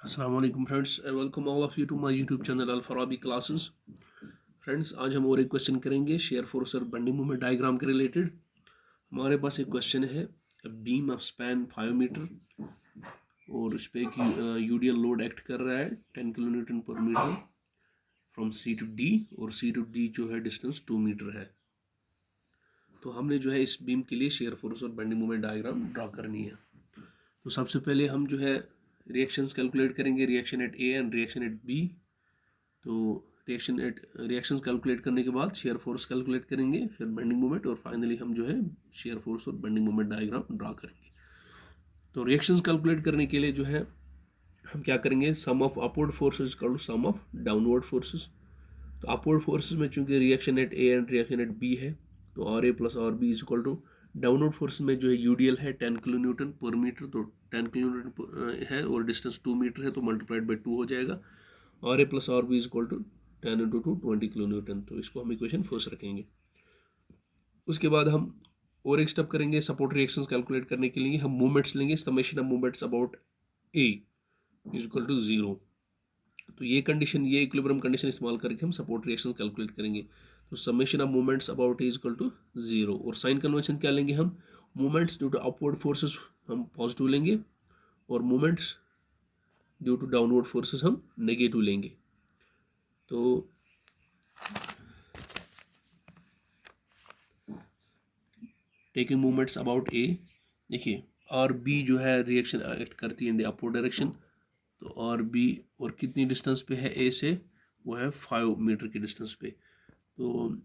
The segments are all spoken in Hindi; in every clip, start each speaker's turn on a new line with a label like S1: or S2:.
S1: अस्सलाम वालेकुम friends, I welcome all of you to my YouTube channel Al Farabi classes. Friends, आज हम और एक क्वेश्चन करेंगे शेयर फोर्स और बेंडिंग मोमेंट डायग्राम के रिलेटेड। हमारे पास एक क्वेश्चन है, बीम ऑफ स्पैन 5 मीटर और इस पर एक यूडीएल लोड एक्ट कर रहा है 10 किलो न्यूटन पर metre from C to D, और सी टू डी जो है डिस्टेंस 2 मीटर है। तो हमने जो है इस बीम के लिए शेयर फोर्स और बेंडिंग मोमेंट डायग्राम ड्रा करनी है। तो सबसे पहले हम जो है रिएक्शंस कैलकुलेट करेंगे, reaction at A and reaction at B. तो रिएक्शंस कैलकुलेट करने के बाद शेयर फोर्स कैलकुलेट करेंगे, फिर बेंडिंग मोमेंट, और फाइनली हम जो है शेयर फोर्स और बेंडिंग मोमेंट डायग्राम ड्रा करेंगे। तो रिएक्शंस कैलकुलेट करने के लिए जो है हम क्या करेंगे, sum of upward forces equal to sum of downward forces. तो अपवर्ड फोर्सेस में चूंकि reaction at A and reaction at B है, तो R A plus R B is equal to downward force में जो है यूडीएल है 10 किलो न्यूटन पर मीटर, तो 10 किलो न्यूटन है और डिस्टेंस 2 मीटर है, तो मल्टीप्लाइड बाई 2 हो जाएगा। R A plus R B is equal to 10 into 2 20 kilo newton. तो इसको हम इक्वेशन फर्स्ट रखेंगे। उसके बाद हम और एक स्टेप करेंगे, सपोर्ट रिएक्शंस कैलकुलेट करने के लिए हम मूवमेंट्स लेंगे, summation of movements about A is equal to 0। तो ये कंडीशन, ये इक्विलिब्रियम कंडीशन इस्तेमाल करके हम सपोर्ट रिएक्शन कैलकुलेट करेंगे। तो summation of movements about A is equal to 0, और साइन कन्वेंशन क्या लेंगे हम, movements due to upward forces हम पॉजिटिव लेंगे और movements due to downward forces हम नेगेटिव लेंगे। तो टेकिंग मूवमेंट्स अबाउट ए, देखिए आर बी जो है रिएक्शन एक्ट करती है इन द अपवर्ड डायरेक्शन। तो आर बी और कितनी डिस्टेंस पे है ए से, वो है 5 मीटर की डिस्टेंस पे। तो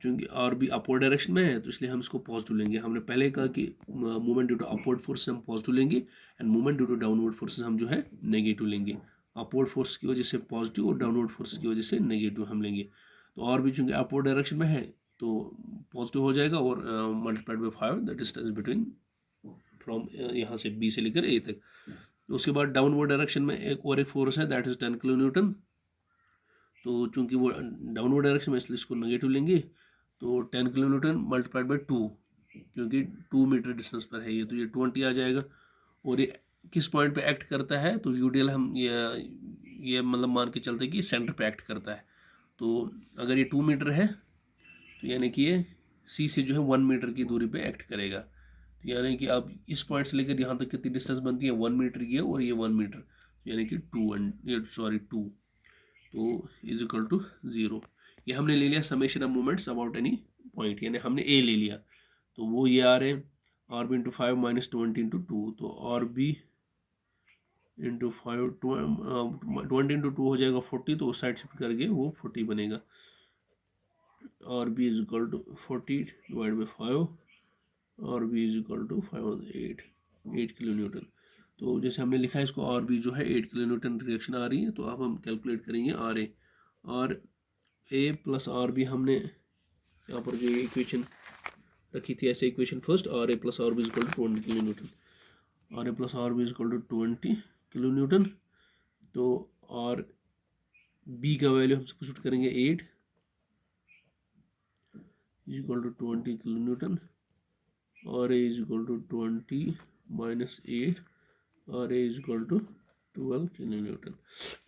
S1: चूंकि आर बी अपवर्ड डायरेक्शन में है, तो इसलिए हम इसको पॉजिटिव लेंगे। हमने पहले कहा कि movement due to upward force हम पॉजिटिव लेंगे and movement due to downward forces हम जो है नेगेटिव लेंगे। अपवर्ड फोर्स की वजह से पॉजिटिव और डाउनवर्ड फोर्स की वजह से नेगेटिव हम लेंगे। तो आर बी चूंकि अपवर्ड डायरेक्शन में है, तो पॉजिटिव हो जाएगा, और multiplied by 5 the distance between from यहाँ से बी से लेकर ए तक। उसके बाद डाउनवर्ड डायरेक्शन में एक और एक फोर्स है, दैट इज 10 किलो न्यूटन। तो चूंकि वो डाउनवर्ड डायरेक्शन में, इसलिए इसको नेगेटिव लेंगे। तो 10 किलो न्यूटन मल्टीप्लाइड बाई 2, क्योंकि 2 मीटर डिस्टेंस पर है ये, तो ये 20 आ जाएगा। और ये किस पॉइंट पे एक्ट करता है, तो यूडीएल हम ये मतलब मान के चलते कि सेंटर पे एक्ट करता है। तो अगर ये 2 मीटर है, तो यानी कि ये सी से जो है 1 मीटर की दूरी पे एक्ट करेगा। तो यानी कि अब इस पॉइंट से लेकर यहाँ तक कितनी डिस्टेंस बनती है, 1 मीटर की है, और ये 1 मीटर, यानी कि 2, तो इज इक्वल टू 0। ये हमने ले लिया summation of movements about any point, यानी हमने ए ले लिया। तो वो ये आ रहे हैं R B into 5 minus 20 into 2, तो आर बी इंटू 5 20 इंटू 2 हो जाएगा 40, तो उस साइड शिफ्ट करके वो 40 बनेगा। R B is equal to 40 divide by 5, R B is equal to 8 kilo newton. तो जैसे हमने लिखा है इसको, आर बी जो है 8 किलो न्यूटन रिएक्शन आ रही है। तो अब हम कैलकुलेट करेंगे R A. R A plus R B, हमने यहाँ पर जो इक्वेशन रखी थी ऐसे equation first, R A plus R B is equal to 20 kilo newton, R A plus R B is equal to 20 kilo newton. तो आर बी का वैल्यू हम सब्स्टिट्यूट करेंगे 8 is equal to 20 kilo newton, R A is equal to 20 minus 8, R A is equal to 12 kilo newton.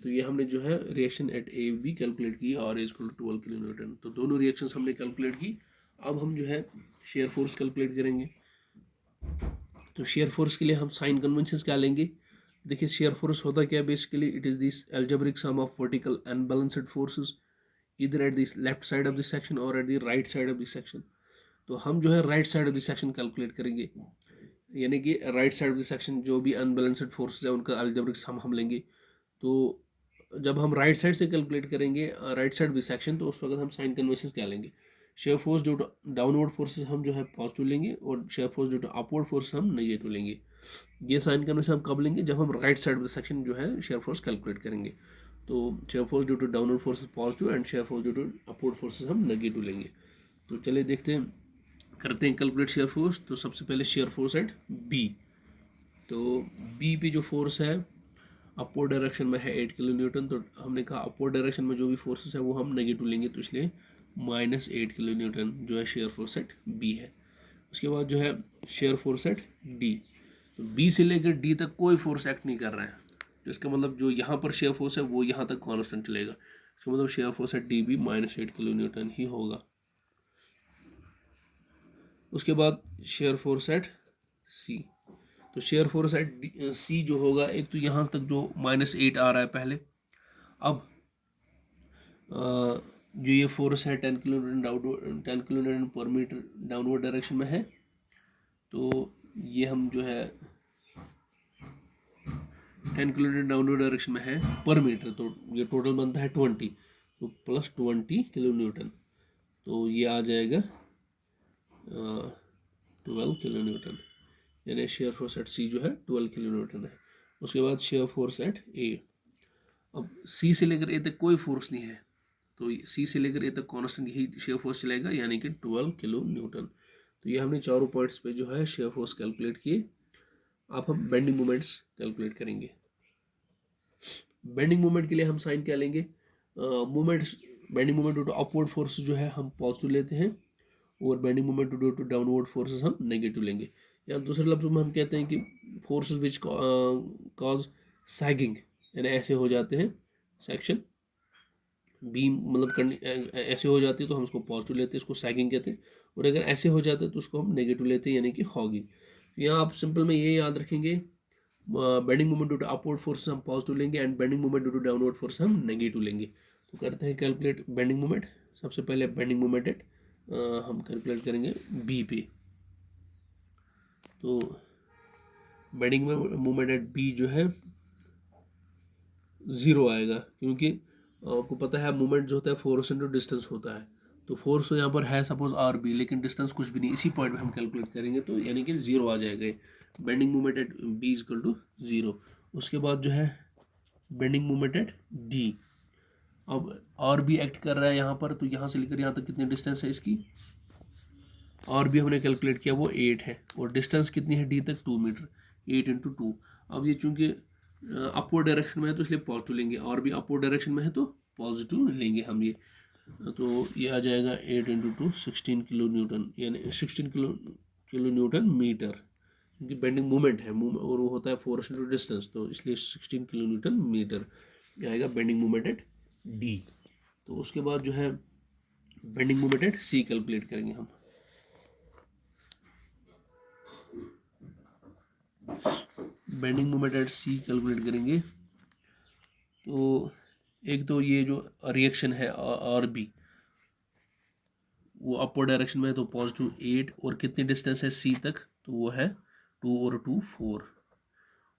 S1: तो ये हमने जो है reaction at A B calculate की, R A is equal to 12 kilo newton. तो दोनों रिएक्शंस हमने कैलकुलेट की। अब हम जो है शेयर फोर्स कैलकुलेट करेंगे। तो शेयर फोर्स के लिए हम साइन कन्वेंशंस क्या लेंगे, देखिए शेयर फोर्स होता क्या है, basically it is this algebraic sum of vertical unbalanced forces इधर at this left side of this section और at the right side of this section. तो हम जो है right side of this section calculate करेंगे, यानी कि right side of this section जो भी अनबैलेंस्ड फोर्सेस है उनका अलजेब्रिक सम हम लेंगे। तो जब हम राइट साइड से कैलकुलेट करेंगे राइट साइड दिस सेक्शन, तो उस वक्त हम साइन कन्वेंशंस क्या लेंगे, shear force due to downward forces हम जो है पॉजिटिव लेंगे, और shear force due to upward force हम नेगेटिव लेंगे। ये साइन कन्वेंशन हम कब लेंगे, जब हम right side of the section जो है शेयर फोर्स कैलकुलेट करेंगे। तो shear force due to downward forces positive and share force due to upward forces हम नेगेटिव लेंगे। तो चलिए देखते हैं, करते हैं कैलकुलेट शेयर फोर्स। तो सबसे पहले शेयर फोर्स एट बी। तो बी पे जो फोर्स है अपवर्ड डायरेक्शन में है 8 किलो न्यूटन। तो हमने कहा अपवर्ड डायरेक्शन में जो भी फोर्सेस है वो हम नेगेटिव लेंगे, तो इसलिए माइनस 8 किलो न्यूटन जो है शेयर फोर्स एट बी है। उसके बाद जो है शेयर फोर्स एट डी। तो बी से लेकर डी तक कोई फोर्स एक्ट नहीं कर रहा है, तो इसका मतलब जो यहाँ पर शेयर फोर्स है वो यहाँ तक कांस्टेंट चलेगा, इसका मतलब शेयर फोर्स एट डी भी -8 किलो न्यूटन ही होगा। उसके बाद शेयर फोर्स एट सी, तो शेयर फोर्स एट सी जो होगा, एक तो यहाँ तक जो -8 आ रहा है पहले, अब जो ये फोर्स है 10 किलो न्यूटन 10 किलो न्यूटन पर मीटर डाउनवर्ड डायरेक्शन में है, तो ये हम जो है 10 किलो न्यूटन डाउनवर्ड डायरेक्शन में है पर मीटर, तो ये टोटल बनता है 20, तो प्लस 20 किलो न्यूटन, तो ये आ जाएगा 12 किलो न्यूटन, यानी शेयर फोर्स एट सी जो है 12 किलो न्यूटन है। उसके बाद शेयर फोर्स एट ए, अब सी से लेकर ए तक कोई फोर्स नहीं है, तो सी से लेकर ए तक कांस्टेंट यही शेयर फोर्स चलेगा, यानी कि 12 किलो न्यूटन। तो ये हमने चारों पॉइंट्स पे जो है शेयर फोर्स कैलकुलेट किए। अब हम बेंडिंग मोमेंट्स कैलकुलेट करेंगे। बेंडिंग मोमेंट के लिए हम साइन क्या लेंगे, moments bending moment due to upward force जो है हम पॉजिटिव लेते हैं, और bending moment due to downward forces हम नेगेटिव लेंगे। या दूसरे लफ्ज़ों में हम कहते हैं कि फोर्सेस विच कॉज सैगिंग, यानी ऐसे हो जाते हैं सेक्शन बीम, मतलब ऐसे हो जाती है तो हम उसको पॉजिटिव लेते हैं, इसको सैगिंग कहते हैं, और अगर ऐसे हो जाता है तो उसको हम नेगेटिव लेते हैं, यानी कि हॉगिंग। तो यहाँ आप सिंपल में ये याद रखेंगे, bending moment due to upward force हम पॉजिटिव लेंगे and bending moment due to downward force हम नेगेटिव लेंगे। तो करते हैं कैलकुलेट बेंडिंग मोमेंट। सबसे पहले बेंडिंग मोमेंट एट हम कैलकुलेट करेंगे बी पे, तो बेंडिंग मोमेंट एट बी जो है 0 आएगा, क्योंकि आपको पता है मोमेंट जो होता है फोर्स इंटू डिस्टेंस होता है, तो फोर्स तो यहाँ पर है सपोज आर बी, लेकिन डिस्टेंस कुछ भी नहीं, इसी पॉइंट में हम कैलकुलेट करेंगे, तो यानी कि 0 आ जाएगा। Bending moment at B is equal to 0। उसके बाद जो है बेंडिंग मोमेंट एट डी, अब आर बी एक्ट कर रहा है यहाँ पर, तो यहाँ से लेकर यहाँ तक कितनी डिस्टेंस है इसकी, आर बी हमने कैलकुलेट किया वो 8 है, और डिस्टेंस कितनी है डी तक 2 मीटर, 8 इंटू 2। अब ये चूंकि अपवर्ड डायरेक्शन में है तो इसलिए पॉजिटिव लेंगे, और भी अपवर्ड डायरेक्शन में है तो पॉजिटिव लेंगे हम ये, तो ये आ जाएगा 8 इंटू 2 16 किलो न्यूटन, यानी 16 किलो न्यूटन मीटर, क्योंकि बेंडिंग मोमेंट है और वो होता है फोर्स इंटू डिस्टेंस, तो इसलिए 16 किलो न्यूटन मीटर आएगा बेंडिंग मोमेंट एट डी। तो उसके बाद जो है bending moment at C calculate करेंगे हम। Bending moment at C calculate करेंगे, तो एक तो ये जो रिएक्शन है आर बी वो अपवर्ड डायरेक्शन में है, तो पॉजिटिव 8, और कितनी डिस्टेंस है सी तक, तो वो है 2 और 2 4।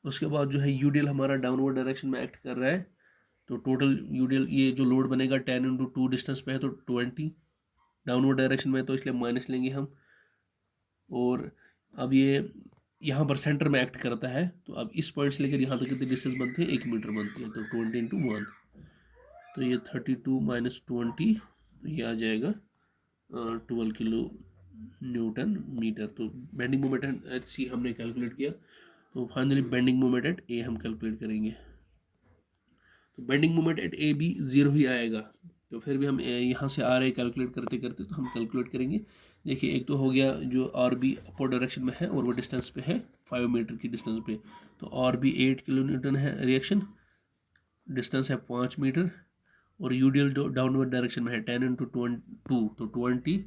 S1: उसके बाद जो है यूडियल हमारा डाउनवर्ड डायरेक्शन में एक्ट कर रहा है, तो टोटल यूडियल ये जो लोड बनेगा 10 इंटू 2 डिस्टेंस पे है तो 20, डाउनवर्ड डायरेक्शन में तो इसलिए माइनस लेंगे हम, और अब ये यहाँ पर सेंटर में एक्ट करता है, तो अब इस पॉइंट से लेकर यहाँ तक कितनी डिस्टेंस बनती है, 1 मीटर बनती है, तो 20 इंटू 1, तो ये 32 माइनस 20, तो ये आ जाएगा 12 किलो न्यूटन मीटर। तो बेंडिंग मोमेंट एट सी हमने कैलकुलेट किया, तो फाइनली बेंडिंग मोमेंट एट ए हम कैलकुलेट करेंगे, तो बेंडिंग मोमेंट एट ए भी 0 ही आएगा, तो फिर भी हम यहाँ से आ रहे कैलकुलेट करते करते तो हम कैलकुलेट करेंगे। देखिए एक तो हो गया जो आर बी अपोजिट डायरेक्शन में है और वो डिस्टेंस पे है 5 मीटर की डिस्टेंस पे, तो आर बी 8 किलो न्यूटन है रिएक्शन, डिस्टेंस है 5 मीटर, और यूडियल जो डाउनवर्ड डायरेक्शन में है 10 इंटू 2 तो 20,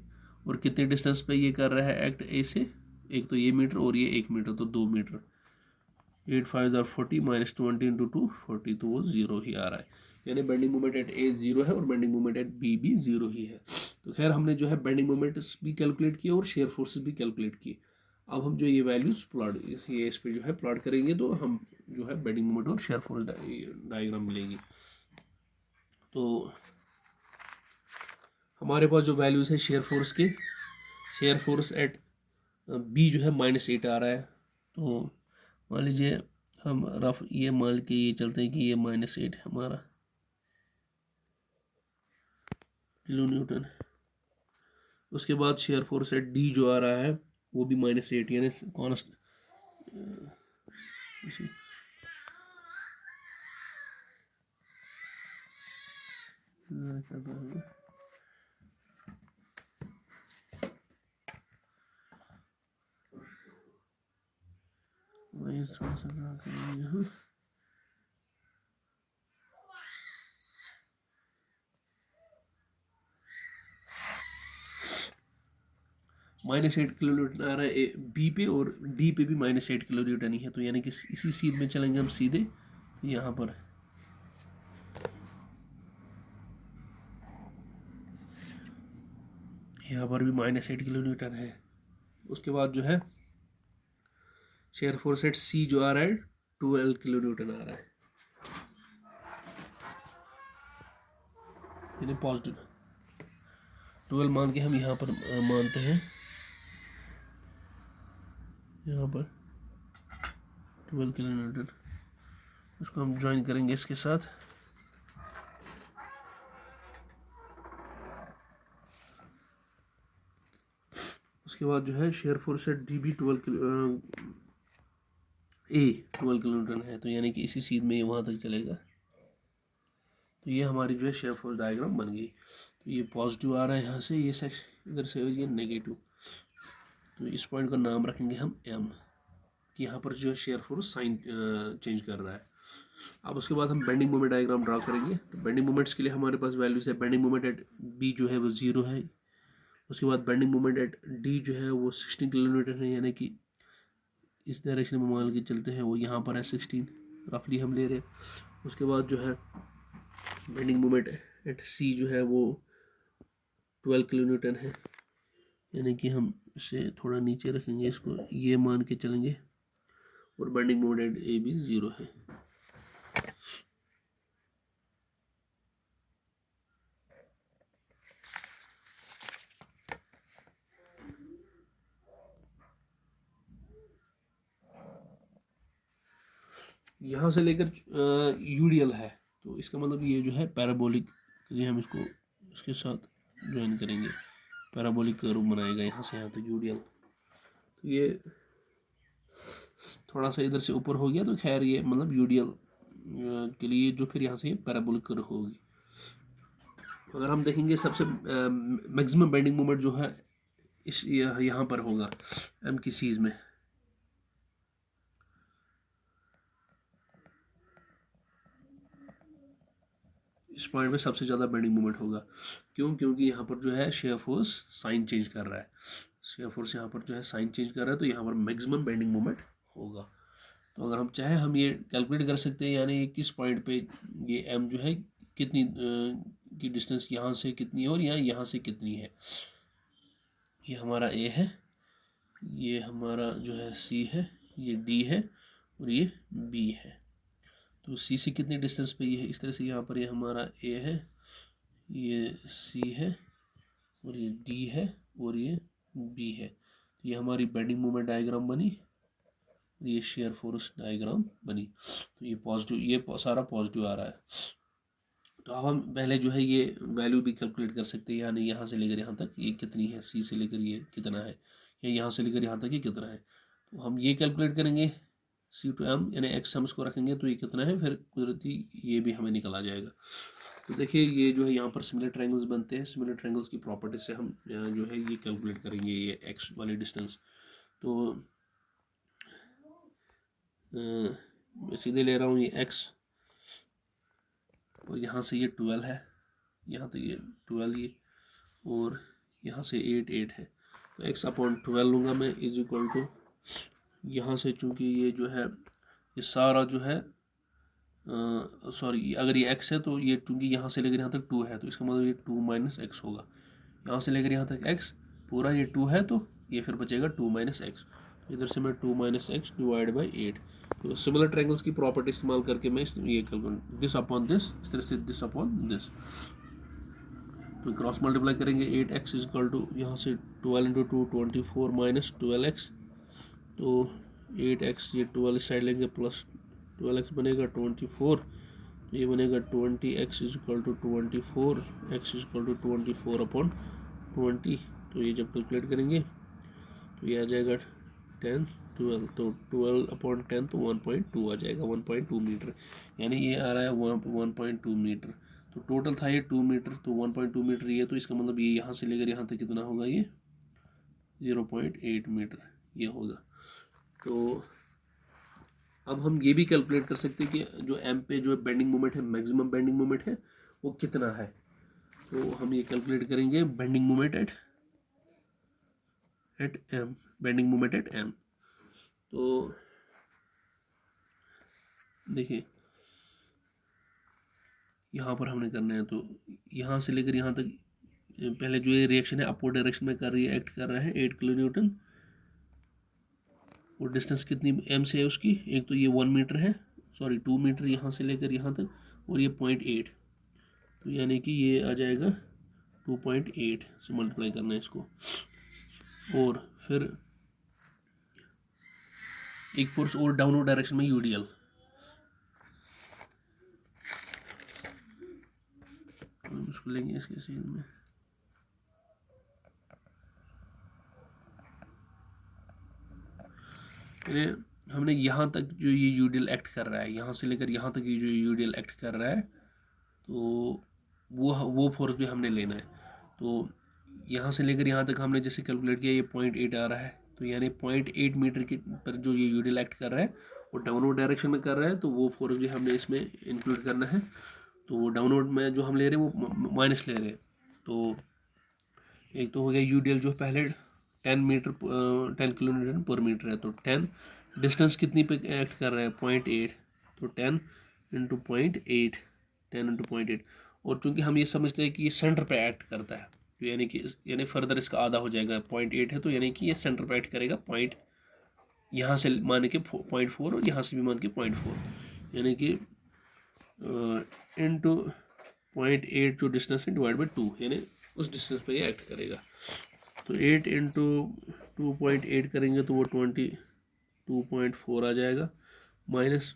S1: और कितने डिस्टेंस पे ये कर रहा है एक्ट ए से, एक तो ये मीटर और ये 1 मीटर, तो 2 मीटर, 8 5 40 माइनस 20 इंटू 2 40, तो वो 0 ही आ रहा है, यानी बेंडिंग मोमेंट एट ए 0 है और बेंडिंग मोमेंट एट बी भी 0 ही है। तो खैर हमने जो है बेंडिंग मोमेंट्स भी कैलकुलेट किए और शेयर फोर्सेस भी कैलकुलेट किए। अब हम जो ये वैल्यूज प्लॉट ये इस पे जो है प्लॉट करेंगे, तो हम जो है बेंडिंग मोमेंट और शेयर फोर्स डायग्राम मिलेंगी। तो हमारे पास जो वैल्यूज़ है शेयर फोर्स के, शेयर फोर्स एट बी जो है -8 आ रहा है, तो मान लीजिए हम रफ ये मान के ये चलते हैं कि ये -8 है हमारा किलो न्यूटन। उसके बाद शेयर फोर्स एट डी जो आ रहा है वो भी -8, यानी कॉन्स्ट थोड़ा सा यहाँ -8 किलो न्यूटन आ रहा है बी पे, और डी पे भी -8 किलो न्यूटन ही है। तो यानी कि इसी सीध में चलेंगे हम सीधे यहाँ पर। यहाँ पर भी -8 किलो न्यूटन है। उसके बाद जो है शेयर फोर्स एट सी जो आ रहा है 12 किलो न्यूटन आ रहा है, यानी पॉजिटिव 12 मान के हम यहाँ पर मानते हैं, यहाँ पर 12 किलो न्यूटन। उसको हम ज्वाइन करेंगे इसके साथ। उसके बाद जो है शेयर फोर्स एट डी भी 12 किलो न्यूटन है। तो यानी कि इसी सीध में ये वहाँ तक चलेगा। तो ये हमारी जो है शेयर फोर्स डायग्राम बन गई। तो ये पॉजिटिव आ रहा है यहाँ से, ये सेक्शन इधर से ये नेगेटिव। तो इस पॉइंट का नाम रखेंगे हम एम, कि यहाँ पर जो है शेयर फोर्स साइन चेंज कर रहा है। अब उसके बाद हम बेंडिंग मोमेंट डायग्राम ड्रा करेंगे। तो बेंडिंग मोमेंट्स के लिए हमारे पास वैल्यूज है। बेंडिंग मोमेंट एट बी जो है वो 0 है। उसके बाद बेंडिंग मोमेंट एट डी जो है वो 16 किलो न्यूटन है, यानी कि इस डायरेक्शन में मान के चलते हैं वो यहाँ पर है 16 रफली हम ले रहे हैं। उसके बाद जो है बेंडिंग मोमेंट एट सी जो है वो 12 किलो न्यूटन है, यानी कि हम इसे थोड़ा नीचे रखेंगे, इसको ये मान के चलेंगे। और बेंडिंग मोमेंट एट ए भी 0 है। यहाँ से लेकर यूडीएल है, तो इसका मतलब ये जो है पैराबोलिक, ये हम इसको इसके साथ ज्वाइन करेंगे। पैराबोलिक कर्व बनाएगा यहाँ से यहाँ तक यूडीएल। तो ये थोड़ा सा इधर से ऊपर हो गया, तो खैर ये मतलब यूडीएल के लिए जो फिर यहाँ से ये पैराबोलिक कर्व होगी। अगर हम देखेंगे सबसे मैक्सिमम बेंडिंग मोमेंट जो है इस यहाँ पर होगा एम की सीज में। इस पॉइंट में सबसे ज़्यादा बेंडिंग मोमेंट होगा। क्यों? क्योंकि यहाँ पर जो है शेयर फोर्स साइन चेंज कर रहा है। शेयर फोर्स यहाँ पर जो है साइन चेंज कर रहा है, तो यहाँ पर मैक्सिमम बेंडिंग मोमेंट होगा। तो अगर हम चाहे हम ये कैलकुलेट कर सकते हैं, यानी किस पॉइंट पे ये एम जो है कितनी की डिस्टेंस यहाँ से कितनी है और यहाँ से कितनी है। ये हमारा ए है, ये हमारा जो है सी है, ये डी है और ये बी है। तो सी से कितनी डिस्टेंस पे ये है, इस तरह से यहाँ पर ये हमारा ए है, ये सी है और ये डी है और ये बी है। तो ये हमारी बेंडिंग मोमेंट डायग्राम बनी, ये शेयर फोर्स डायग्राम बनी। तो ये पॉजिटिव, ये सारा पॉजिटिव आ रहा है। तो अब हम पहले जो है ये वैल्यू भी कैलकुलेट कर सकते हैं, यानी यहाँ से लेकर यहाँ तक ये कितनी है, सी से लेकर ये कितना है, या यहाँ से लेकर यहाँ तक ये कितना है। तो हम ये कैलकुलेट करेंगे सी टू एम, यानी एक्स हम इसको रखेंगे तो ये कितना है, फिर कुदरती ये भी हमें निकल आ जाएगा। तो देखिए ये जो है यहाँ पर सिमिलर ट्रायंगल्स बनते हैं। सिमिलर ट्रायंगल्स की प्रॉपर्टी से हम जो है ये कैलकुलेट करेंगे ये एक्स वाली डिस्टेंस। तो मैं सीधे ले रहा हूँ ये एक्स, और यहाँ से ये 12 है, यहाँ तक ये 12 ये, और यहाँ से 8 है। तो x अपॉन 12 लूँगा मैं इज इक्वल टू, यहाँ से चूँकि ये जो है ये सारा जो है सॉरी अगर ये x है तो ये चूँकि यहाँ से लेकर यहाँ तक 2 है, तो इसका मतलब ये 2 माइनस एक्स होगा। यहाँ से लेकर यहाँ तक x पूरा ये 2 है, तो ये फिर बचेगा 2 माइनस एक्स। इधर से मैं 2 माइनस एक्स डिवाइड बाई 8। तो सिमिलर ट्रायंगल्स की प्रॉपर्टी इस्तेमाल करके मैं ये कैलकुलेट दिस अपॉन दिस, इस तरह से दिस अपॉन दिस। तो क्रॉस मल्टीप्लाई करेंगे 8x इज इक्वल टू यहाँ से 12 इंटू 2 24 माइनस 12x। तो 8x ये 12 इस साइड लेंगे प्लस 12x बनेगा 24। तो ये बनेगा 20x is equal to 24, x is equal to 24 upon 20। तो ये जब कैलकुलेट करेंगे तो ये आ जाएगा 10 12, तो 12 अपॉन 10 तो 1.2 आ जाएगा, 1.2 मीटर, यानी ये आ रहा है 1.2 मीटर। तो टोटल था ये 2 मीटर, तो 1.2 मीटर ये, तो इसका मतलब ये यहाँ से लेकर यहाँ तक कितना होगा, ये 0.8 मीटर ये होगा। तो अब हम ये भी कैलकुलेट कर सकते हैं कि जो एम पे जो बेंडिंग मोमेंट है, मैक्सिमम बेंडिंग मोमेंट है वो कितना है। तो हम ये कैलकुलेट करेंगे bending moment at at M, bending moment at M. तो देखिए यहाँ पर हमने करना है, तो यहाँ से लेकर यहाँ तक पहले जो ये रिएक्शन है अपवर्ड डायरेक्शन में कर रही है, एक्ट कर रहा है 8 किलो न्यूटन। और डिस्टेंस कितनी एम से है उसकी, एक तो ये 1 मीटर है, सॉरी 2 मीटर यहाँ से लेकर यहाँ तक, और ये 0.8, तो यानी कि ये आ जाएगा 2.8 से मल्टीप्लाई करना है इसको। और फिर एक फोर्स और डाउनवर्ड डायरेक्शन में यूडीएल, उसको लेंगे इसके सीन में। हमने यहाँ तक जो ये यूडीएल एक्ट कर रहा है, यहाँ से लेकर यहाँ तक ये जो यूडीएल एक्ट कर रहा है, तो वो फोर्स भी हमने लेना है। तो यहाँ से लेकर यहाँ तक हमने जैसे कैलकुलेट किया, ये 0.8 आ रहा है, तो यानी 0.8 मीटर के पर जो ये यूडीएल एक्ट कर रहा है वो डाउनवर्ड डायरेक्शन में कर रहा है, तो वो फोर्स भी हमने इसमें इंक्लूड करना है। तो वो डाउनवर्ड में जो हम ले रहे हैं वो माइनस ले रहे हैं। तो एक तो हो गया यूडीएल जो पहले 10 किलो न्यूटन पर मीटर है, तो 10 डिस्टेंस कितनी पे एक्ट कर रहा है 0.8, तो 10 इंटू 0.8, 10 इंटू 0.8। और चूंकि हम ये समझते हैं कि ये सेंटर पे एक्ट करता है, तो यानी फर्दर इसका आधा हो जाएगा, 0.8 है, तो यानी कि ये सेंटर पे एक्ट करेगा पॉइंट, यहाँ से मान के 0.4 और यहाँ से भी मान के 0.4, यानी कि इंटू 0.8 जो डिस्टेंस है डिवाइड बाई 2, यानी उस डिस्टेंस पे ये एक्ट करेगा। तो 8 इंटू 2.8 करेंगे तो वो 22.4 आ जाएगा, माइनस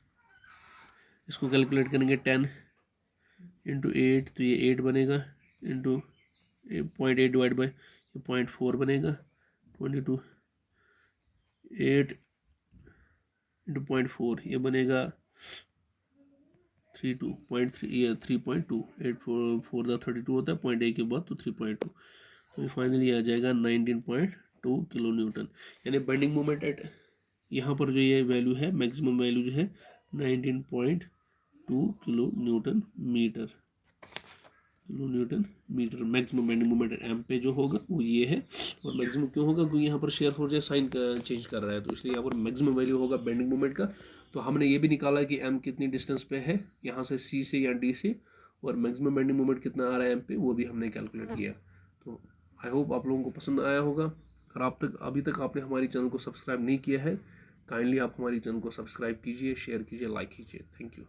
S1: इसको कैलकुलेट करेंगे 10 इंटू 8, तो ये 8 बनेगा, इंटू 0.8 डिवाइड बाई 0.4 बनेगा, 22, 8 इंटू 0.4 ये बनेगा 32.3, ये 3.2, 8 4 32 होता है, 0.8 के बाद तो 3.2, तो फाइनली आ जाएगा 19.2 किलो न्यूटन। यानी बेंडिंग मोमेंट एट यहाँ पर जो ये वैल्यू है, मैक्सिमम वैल्यू जो है 19.2 kilo newton metre, maximum bending moment M पे जो होगा वो ये है। और मैक्सिमम क्यों होगा, क्योंकि यहाँ पर शेयर फोर्स साइन चेंज कर रहा है, तो इसलिए यहाँ पर मैक्सिमम वैल्यू होगा बेंडिंग मोमेंट का। तो हमने ये भी निकाला कि एम कितनी डिस्टेंस पे है यहाँ से, सी से या डी से, और मैक्सिमम बेंडिंग मोमेंट कितना आ रहा है एम पे, वो भी हमने कैलकुलेट किया। तो आई होप आप लोगों को पसंद आया होगा। अगर अभी तक आपने हमारी चैनल को सब्सक्राइब नहीं किया है, काइंडली आप हमारी चैनल को सब्सक्राइब कीजिए, शेयर कीजिए, लाइक कीजिए। Thank you.